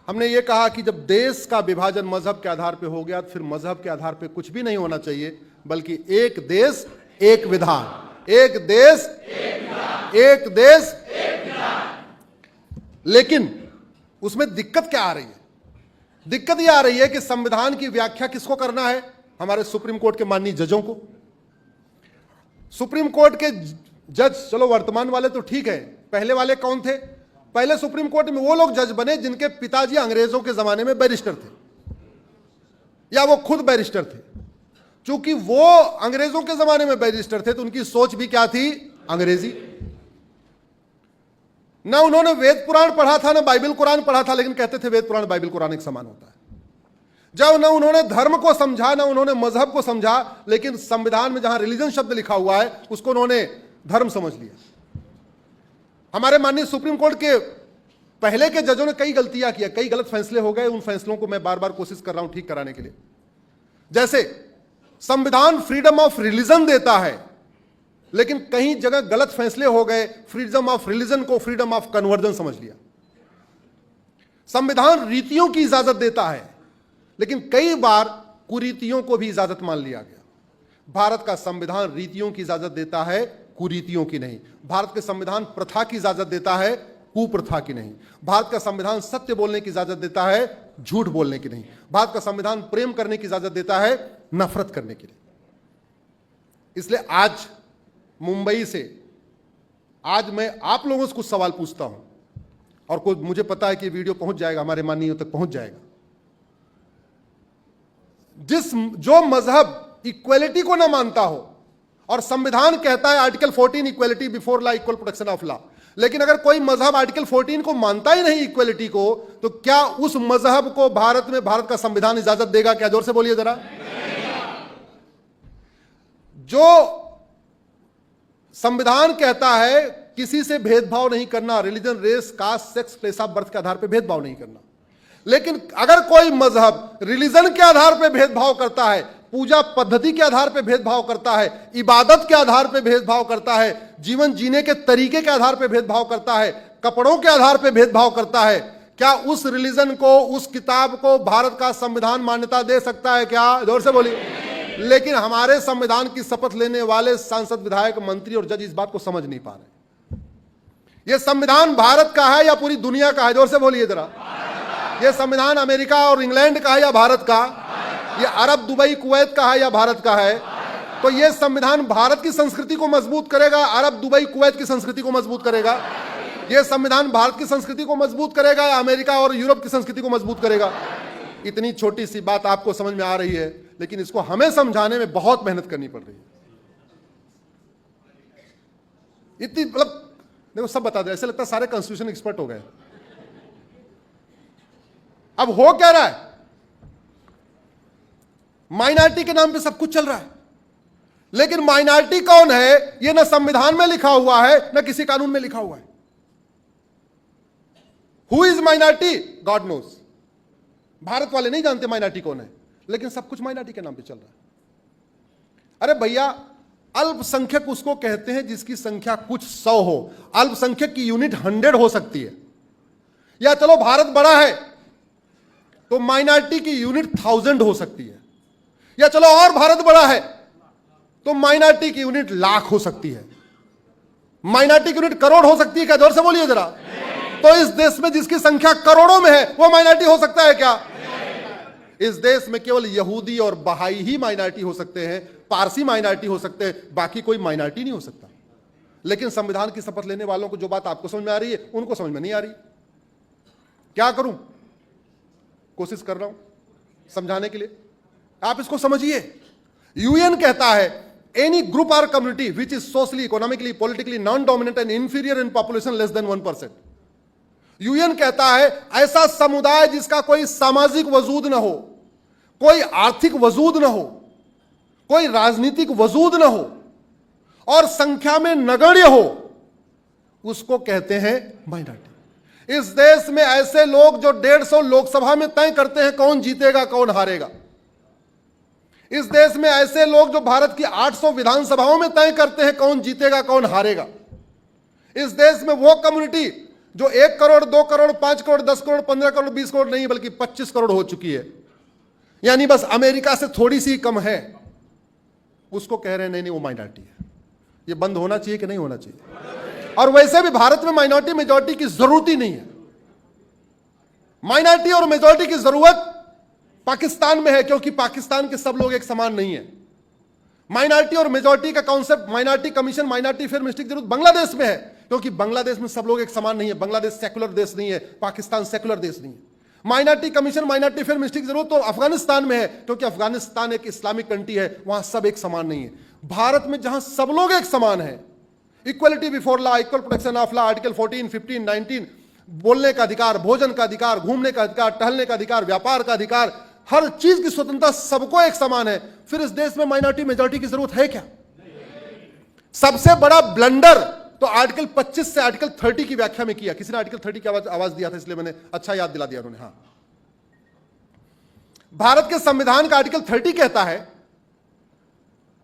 हमने ये कहा कि जब देश का विभाजन मजहब के आधार पर हो गया तो फिर मजहब के आधार पर कुछ भी नहीं होना चाहिए, बल्कि एक देश एक विधान, एक देश एक देश। लेकिन उसमें दिक्कत क्या आ रही है? दिक्कत यह आ रही है कि संविधान की व्याख्या किसको करना है? हमारे सुप्रीम कोर्ट के माननीय जजों को। सुप्रीम कोर्ट के जज, चलो वर्तमान वाले तो ठीक है, पहले वाले कौन थे? पहले सुप्रीम कोर्ट में वो लोग जज बने जिनके पिताजी अंग्रेजों के जमाने में बैरिस्टर थे या वो खुद बैरिस्टर थे। चूंकि वो अंग्रेजों के जमाने में बैरिस्टर थे तो उनकी सोच भी क्या थी? अंग्रेजी। ना उन्होंने वेद पुराण पढ़ा था, ना बाइबल कुरान पढ़ा था, लेकिन कहते थे वेद पुराण बाइबल कुरान एक समान होता है। जब ना उन्होंने धर्म को समझा, ना उन्होंने मजहब को समझा, लेकिन संविधान में जहां रिलीजन शब्द लिखा हुआ है उसको उन्होंने धर्म समझ लिया। हमारे माननीय सुप्रीम कोर्ट के पहले के जजों ने कई गलतियां किया, कई गलत फैसले हो गए। उन फैसलों को मैं बार बार कोशिश कर रहा हूं ठीक कराने के लिए। जैसे संविधान फ्रीडम ऑफ रिलीजन देता है, लेकिन कई जगह गलत फैसले हो गए, फ्रीडम ऑफ रिलीजन को फ्रीडम ऑफ कन्वर्जन समझ लिया। संविधान रीतियों की इजाजत देता है, लेकिन कई बार कुरीतियों को भी इजाजत मान लिया गया। भारत का संविधान रीतियों की इजाजत देता है, कुरीतियों की नहीं। भारत का संविधान प्रथा की इजाजत देता है, कुप्रथा की नहीं। भारत का संविधान सत्य बोलने की इजाजत देता है, झूठ बोलने की नहीं। भारत का संविधान प्रेम करने की इजाजत देता है, नफरत करने की नहीं। इसलिए आज मुंबई से आज मैं आप लोगों से कुछ सवाल पूछता हूं, और कुछ मुझे पता है कि वीडियो पहुंच जाएगा, हमारे माननीयों तक पहुंच जाएगा। जो मजहब इक्वलिटी को ना मानता हो, और संविधान कहता है article 14 equality before law equal protection of law, लेकिन अगर कोई मजहब आर्टिकल 14 को मानता ही नहीं इक्वलिटी को, तो क्या उस मजहब को भारत में भारत का संविधान इजाजत देगा? क्या जोर से बोलिए जरा। जो संविधान कहता है किसी से भेदभाव नहीं करना, religion, race, caste, sex, place of birth के आधार पर भेदभाव नहीं करना, लेकिन अगर कोई मजहब रिलीजन के आधार पर भेदभाव करता है, पूजा पद्धति के आधार पर भेदभाव करता है, इबादत के आधार पर भेदभाव करता है, जीवन जीने के तरीके के आधार पर भेदभाव करता है, कपड़ों के आधार पर भेदभाव करता है, क्या उस रिलीजन को, उस किताब को भारत का संविधान मान्यता दे सकता है? क्या जोर से बोलिए। लेकिन हमारे संविधान की शपथ लेने वाले सांसद, विधायक, मंत्री और जज इस बात को समझ नहीं पा रहे। यह संविधान भारत का है या पूरी दुनिया का है? जोर से बोलिए जरा। यह संविधान अमेरिका और इंग्लैंड का है या भारत का? यह अरब, दुबई, कुवैत का है या भारत का है? तो यह संविधान भारत की संस्कृति को मजबूत करेगा, अरब, दुबई, कुवैत की संस्कृति को मजबूत करेगा? यह संविधान भारत की संस्कृति को मजबूत करेगा या अमेरिका और यूरोप की संस्कृति को मजबूत करेगा? इतनी छोटी सी बात आपको समझ में आ रही है, लेकिन इसको हमें समझाने में बहुत मेहनत करनी पड़ रही है। इतनी मतलब देखो, सब बता दे, ऐसे लगता है सारे कॉन्स्टिट्यूशन एक्सपर्ट हो गए। अब हो क्या रहा है? माइनॉरिटी के नाम पे सब कुछ चल रहा है, लेकिन माइनॉरिटी कौन है यह ना संविधान में लिखा हुआ है, ना किसी कानून में लिखा हुआ है। Who is minority? God knows. Bharat वाले नहीं जानते माइनॉरिटी कौन है, लेकिन सब कुछ माइनॉरिटी के नाम पे चल रहा है। अरे भैया, अल्पसंख्यक उसको कहते हैं जिसकी संख्या कुछ 100 हो। अल्पसंख्यक की यूनिट 100 हो सकती है, या चलो भारत बड़ा है तो माइनॉरिटी की यूनिट 1000 हो सकती है, या चलो और भारत बड़ा है तो माइनॉरिटी की यूनिट लाख हो सकती है, माइनॉरिटी की यूनिट करोड़ हो सकती है। क्या? जोर से बोलिए जरा। तो इस देश में जिसकी संख्या करोड़ों में है वो माइनॉरिटी हो सकता है क्या? इस देश में केवल यहूदी और बहाई ही माइनॉरिटी हो सकते हैं, पारसी माइनॉरिटी हो सकते हैं, बाकी कोई माइनॉरिटी नहीं हो सकता। लेकिन संविधान की शपथ लेने वालों को जो बात आपको समझ में आ रही है उनको समझ में नहीं आ रही। क्या करूं? कोशिश कर रहा हूं समझाने के लिए, आप इसको समझिए। यूएन कहता है एनी ग्रुप और community which is socially, economically, politically non dominant and inferior in population less than 1%। UN कहता है ऐसा समुदाय जिसका कोई सामाजिक वजूद न हो, कोई आर्थिक वजूद न हो, कोई राजनीतिक वजूद न हो और संख्या में नगण्य हो, उसको कहते हैं माइनॉरिटी। इस देश में ऐसे लोग जो 150 लोकसभा में तय करते हैं कौन जीतेगा कौन हारेगा। इस देश में ऐसे लोग जो भारत की 800 विधानसभाओं में तय करते हैं कौन जीतेगा कौन हारेगा। इस देश में वो कम्युनिटी जो 1 करोड़ 2 करोड़ 5 करोड़ 10 करोड़ 15 करोड़ 20 करोड़ नहीं बल्कि 25 करोड़ हो चुकी है, यानी बस अमेरिका से थोड़ी सी कम है, उसको कह रहे हैं नहीं नहीं वो माइनॉरिटी है। ये बंद होना चाहिए कि नहीं होना चाहिए? और वैसे भी भारत में माइनॉरिटी मेजॉरिटी की जरूरत ही नहीं है। माइनॉरिटी और मेजॉरिटी की जरूरत पाकिस्तान में है, क्योंकि पाकिस्तान के सब लोग एक समान नहीं है। माइनॉरिटी और मेजॉरिटी का concept, minority commission, minority fair ministry की जरूरत बांग्लादेश में है, क्योंकि बांग्लादेश में सब लोग एक समान नहीं है। बांग्लादेश सेकुलर देश नहीं है, पाकिस्तान सेकुलर देश नहीं है। Minority commission, minority fair ministry की जरूरत तो अफगानिस्तान में है, क्योंकि अफगानिस्तान एक इस्लामिक कंट्री है, वहां सब एक समान नहीं है। भारत में जहां सब लोग एक समान है, equality before law, equal protection of law, article 14, 15, 19, बोलने का अधिकार, भोजन का अधिकार, घूमने का अधिकार, टहलने का अधिकार, व्यापार का अधिकार, हर चीज की स्वतंत्रता, सबको एक समान है। फिर इस देश में माइनॉरिटी मेजॉरिटी की जरूरत है क्या? सबसे बड़ा ब्लंडर तो आर्टिकल 25 से आर्टिकल 30 की व्याख्या में किया। किसी ने आर्टिकल 30 की आवाज दिया था, इसलिए मैंने अच्छा याद दिला दिया उन्होंने। हाँ, भारत के संविधान का आर्टिकल 30 कहता है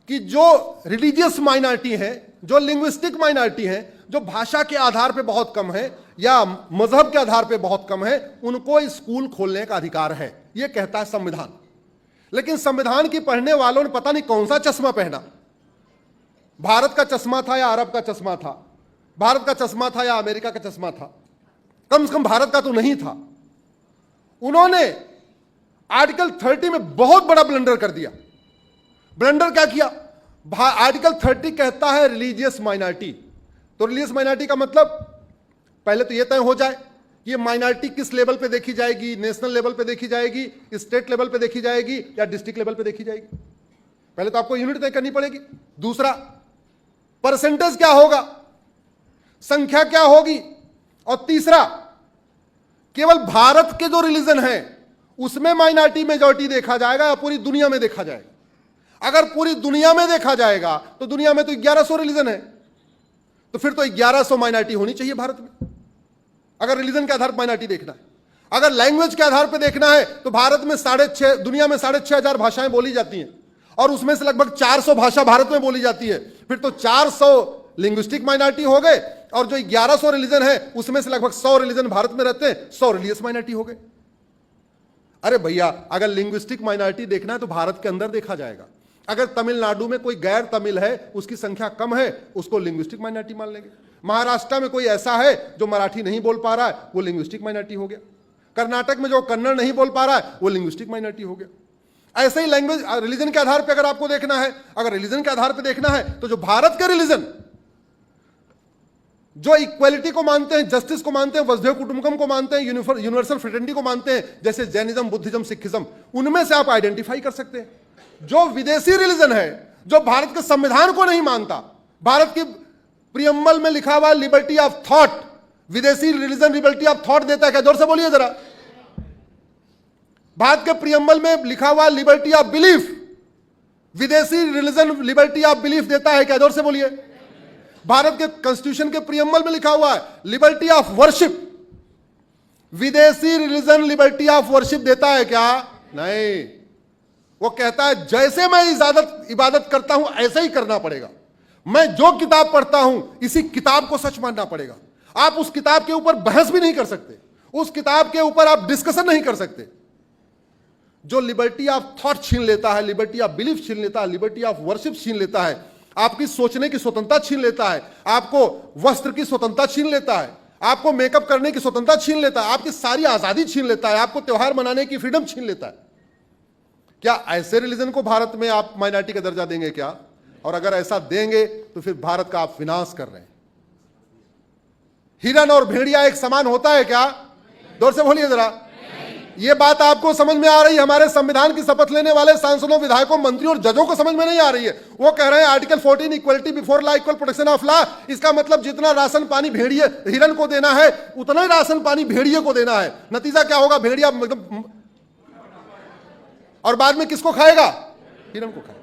कि जो रिलीजियस माइनॉरिटी है, जो लिंग्विस्टिक माइनॉरिटी है, जो भाषा के आधार पर बहुत कम है या मजहब के आधार पर बहुत कम है, उनको स्कूल खोलने का अधिकार है, यह कहता है संविधान। लेकिन संविधान की पढ़ने वालों ने पता नहीं कौन सा चश्मा पहना, भारत का चश्मा था या अरब का चश्मा था, भारत का चश्मा था या अमेरिका का चश्मा था, कम से कम भारत का तो नहीं था। उन्होंने आर्टिकल 30 में बहुत बड़ा ब्लंडर कर दिया। ब्लंडर क्या किया? आर्टिकल 30 कहता है रिलीजियस माइनॉरिटी, तो रिलीजियस माइनॉरिटी का मतलब पहले तो यह तय हो जाए ये माइनॉरिटी किस लेवल पे देखी जाएगी, नेशनल लेवल पे देखी जाएगी, स्टेट लेवल पे देखी जाएगी या डिस्ट्रिक्ट लेवल पे देखी जाएगी। पहले तो आपको यूनिट तय करनी पड़ेगी। दूसरा, परसेंटेज क्या होगा, संख्या क्या होगी, और तीसरा, केवल भारत के जो रिलीजन है उसमें माइनॉरिटी मेजॉरिटी देखा जाएगा या पूरी दुनिया में देखा जाएगा? अगर पूरी दुनिया में देखा जाएगा तो दुनिया में तो 1100 रिलीजन है, तो फिर तो 1100 माइनॉरिटी होनी चाहिए भारत में, अगर रिलीजन के आधार पर माइनॉरिटी देखना है। अगर लैंग्वेज के आधार पर देखना है तो भारत में दुनिया में 6,500 भाषाएं बोली जाती हैं और उसमें से लगभग 400 भाषा भारत में बोली जाती है, फिर तो 400 लिंग्विस्टिक माइनॉरिटी हो गए, और जो 1100 रिलीजन है उसमें से लगभग 100 रिलीजन भारत में रहते हैं, 100 रिलीजियस माइनॉरिटी हो गए। अरे भैया, अगर लिंग्विस्टिक माइनॉरिटी देखना है तो भारत के अंदर देखा जाएगा। अगर तमिलनाडु में कोई गैर तमिल है, उसकी संख्या कम है, उसको लिंग्विस्टिक माइनॉरिटी मान लेंगे। महाराष्ट्र में कोई ऐसा है जो मराठी नहीं बोल पा रहा है, वो लिंग्विस्टिक माइनॉरिटी हो गया। कर्नाटक में जो कन्नड़ नहीं बोल पा रहा है, वो लिंग्विस्टिक माइनॉरिटी हो गया। ऐसे ही लैंग्वेज, रिलीजन के आधार पर अगर आपको देखना है, अगर रिलीजन के आधार पर देखना है तो जो भारत के रिलीजन जो इक्वालिटी को मानते हैं, जस्टिस को मानते हैं, वसुधैव कुटुंबकम को मानते हैं, यूनिवर्सल फ्रेटर्निटी को मानते हैं, जैसे जैनिज्म, बुद्धिज्म, सिखिज्म, उनमें से आप आइडेंटिफाई कर सकते हैं। जो विदेशी रिलीजन है, जो भारत के संविधान को नहीं मानता, भारत की प्रियम्बल में लिखा हुआ लिबर्टी ऑफ थॉट, विदेशी रिलीजन लिबर्टी ऑफ थॉट देता है क्या? जोर से बोलिए जरा। भारत के प्रियम्बल में लिखा हुआ लिबर्टी ऑफ बिलीफ, विदेशी रिलीजन लिबर्टी ऑफ बिलीफ देता है क्या? जोर से बोलिए। भारत के कॉन्स्टिट्यूशन के प्रियम्बल में लिखा हुआ है लिबर्टी ऑफ वर्शिप, विदेशी रिलीजन लिबर्टी ऑफ वर्शिप देता है क्या? नहीं। वो कहता है जैसे मैं इबादत करता हूं ऐसे ही करना पड़ेगा, मैं जो किताब पढ़ता हूं इसी किताब को सच मानना पड़ेगा। आप उस किताब के ऊपर बहस भी नहीं कर सकते, उस किताब के ऊपर आप डिस्कशन नहीं कर सकते। जो लिबर्टी ऑफ थॉट छीन लेता है, लिबर्टी ऑफ बिलीफ छीन लेता है, लिबर्टी ऑफ वर्शिप छीन लेता है, आपकी सोचने की स्वतंत्रता छीन लेता है, आपको वस्त्र की स्वतंत्रता छीन लेता है, आपको मेकअप करने की स्वतंत्रता छीन लेता है, आपकी सारी आजादी छीन लेता है, आपको त्योहार मनाने की फ्रीडम छीन लेता है। क्या ऐसे रिलीजन को भारत में आप माइनॉरिटी का दर्जा देंगे क्या? और अगर ऐसा देंगे तो फिर भारत का आप विनाश कर रहे हैं। हिरन और भेड़िया एक समान होता है क्या? जोर से बोलिए जरा। ये बात आपको समझ में आ रही है? हमारे संविधान की शपथ लेने वाले सांसदों, विधायकों, मंत्रियों और जजों को समझ में नहीं आ रही है। वो कह रहे हैं article 14 equality before law, equal protection of law, इसका मतलब जितना राशन पानी भेड़िए हिरन को देना है उतना ही राशन पानी भेड़िए को देना है। नतीजा क्या होगा? भेड़िया मतलब, और बाद में किसको खाएगा? हिरन को खाएगा।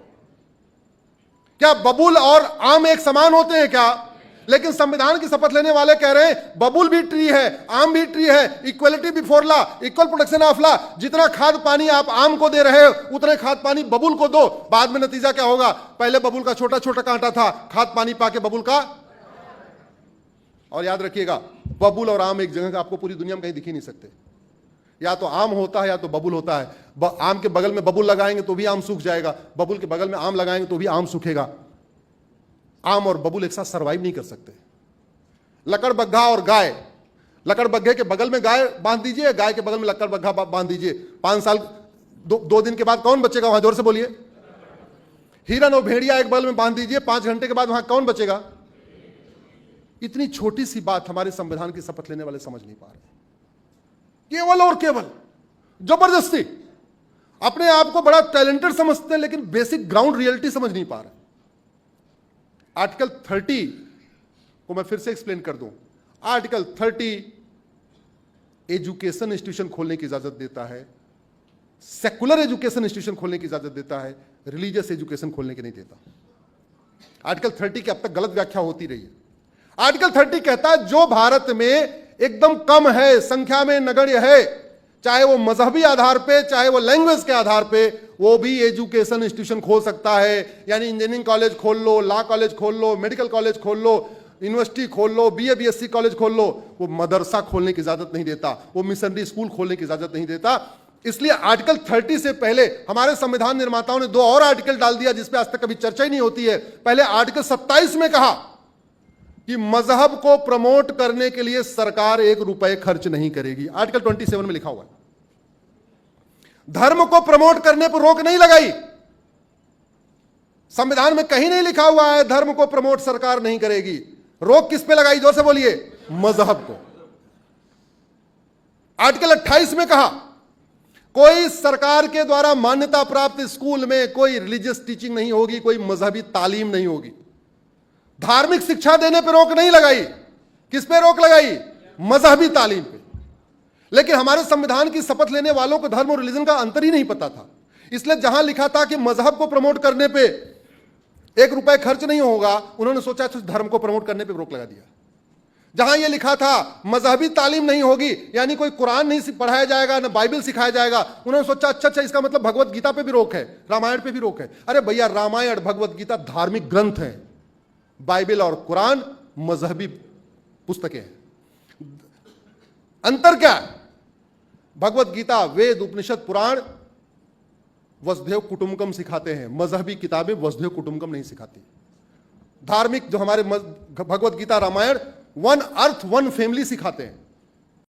क्या बबूल और आम एक समान होते हैं क्या? लेकिन संविधान की शपथ लेने वाले कह रहे हैं बबूल भी ट्री है, आम भी ट्री है, equality before law, equal protection of law, जितना खाद पानी आप आम को दे रहे हो उतने खाद पानी बबूल को दो। बाद में नतीजा क्या होगा? पहले बबूल का छोटा छोटा कांटा था, खाद पानी पाके बबूल का। और याद रखिएगा, बबुल और आम एक जगह का आपको पूरी दुनिया में कहीं दिख ही नहीं सकते। या तो आम होता है या तो बबुल होता है। आम के बगल में बबुल लगाएंगे तो भी आम सूख जाएगा, बबुल के बगल में आम लगाएंगे तो भी आम सूखेगा। आम और बबुल एक साथ सर्वाइव नहीं कर सकते। लकड़बग्घा और गाय, लकड़बग्घे के बगल में गाय बांध दीजिए, गाय के बगल में लकड़बग्घा बांध दीजिए, 5 साल 2 दिन के बाद कौन बचेगा वहां? जोर से बोलिए। हिरन और भेड़िया एक बगल में बांध दीजिए, 5 घंटे के बाद वहां कौन बचेगा? इतनी छोटी सी बात हमारे संविधान की शपथ लेने वाले समझ नहीं पा रहे। केवल और केवल जबरदस्ती अपने आप को बड़ा टैलेंटेड समझते हैं, लेकिन बेसिक ग्राउंड रियलिटी समझ नहीं पा रहे। आर्टिकल 30 को मैं फिर से एक्सप्लेन कर दूं। आर्टिकल 30 एजुकेशन इंस्टीट्यूशन खोलने की इजाजत देता है, सेकुलर एजुकेशन इंस्टीट्यूशन खोलने की इजाजत देता है, रिलीजियस एजुकेशन खोलने की नहीं देता। आर्टिकल 30 की अब तक गलत व्याख्या होती रही है। आर्टिकल 30 कहता है जो भारत में एकदम कम है, संख्या में नगण्य है, चाहे वो मजहबी आधार पे, चाहे वो लैंग्वेज के आधार पे, वो भी एजुकेशन इंस्टीट्यूशन खोल सकता है। यानी इंजीनियरिंग कॉलेज खोल लो, लॉ कॉलेज खोल लो, मेडिकल कॉलेज खोल लो, यूनिवर्सिटी खोल लो, बीए बीएससी कॉलेज खोल लो। वो मदरसा खोलने की इजाजत नहीं देता, वो मिशनरी स्कूल खोलने की इजाजत नहीं देता। इसलिए आर्टिकल 30 से पहले हमारे संविधान निर्माताओं ने 2 और आर्टिकल डाल दिया जिसपे आज तक कभी चर्चा ही नहीं होती है। पहले आर्टिकल 27 में कहा कि मजहब को प्रमोट करने के लिए सरकार 1 रुपए खर्च नहीं करेगी। आर्टिकल 27 में लिखा हुआ है। धर्म को प्रमोट करने पर रोक नहीं लगाई। संविधान में कहीं नहीं लिखा हुआ है धर्म को प्रमोट सरकार नहीं करेगी। रोक किस पे लगाई? जोर से बोलिए। मजहब को। आर्टिकल 28 में कहा कोई सरकार के द्वारा मान्यता प्राप्त स्कूल में कोई रिलीजियस टीचिंग नहीं होगी, कोई मजहबी तालीम नहीं होगी। धार्मिक शिक्षा देने पर रोक नहीं लगाई। किस पे रोक लगाई? मजहबी तालीम पे। लेकिन हमारे संविधान की शपथ लेने वालों को धर्म और रिलीजन का अंतर ही नहीं पता था। इसलिए जहां लिखा था कि मजहब को प्रमोट करने पे 1 रुपए खर्च नहीं होगा, उन्होंने सोचा तो धर्म को प्रमोट करने पे रोक लगा दिया। जहां यह लिखा था मजहबी तालीम नहीं होगी, यानी कोई कुरान नहीं पढ़ाया जाएगा, ना बाइबल सिखाया जाएगा, उन्होंने सोचा अच्छा इसका मतलब भगवत गीता पे भी रोक है, रामायण पे भी रोक है। अरे भैया, रामायण भगवत गीता धार्मिक ग्रंथ है, बाइबल और कुरान मजहबी पुस्तकें हैं। अंतर क्या है? भगवत गीता, वेद, उपनिषद, पुराण वसुधैव कुटुंबकम सिखाते हैं, मजहबी किताबें वसुधैव कुटुंबकम नहीं सिखाती। धार्मिक जो हमारे भगवत गीता, रामायण 1 अर्थ 1 फैमिली सिखाते हैं।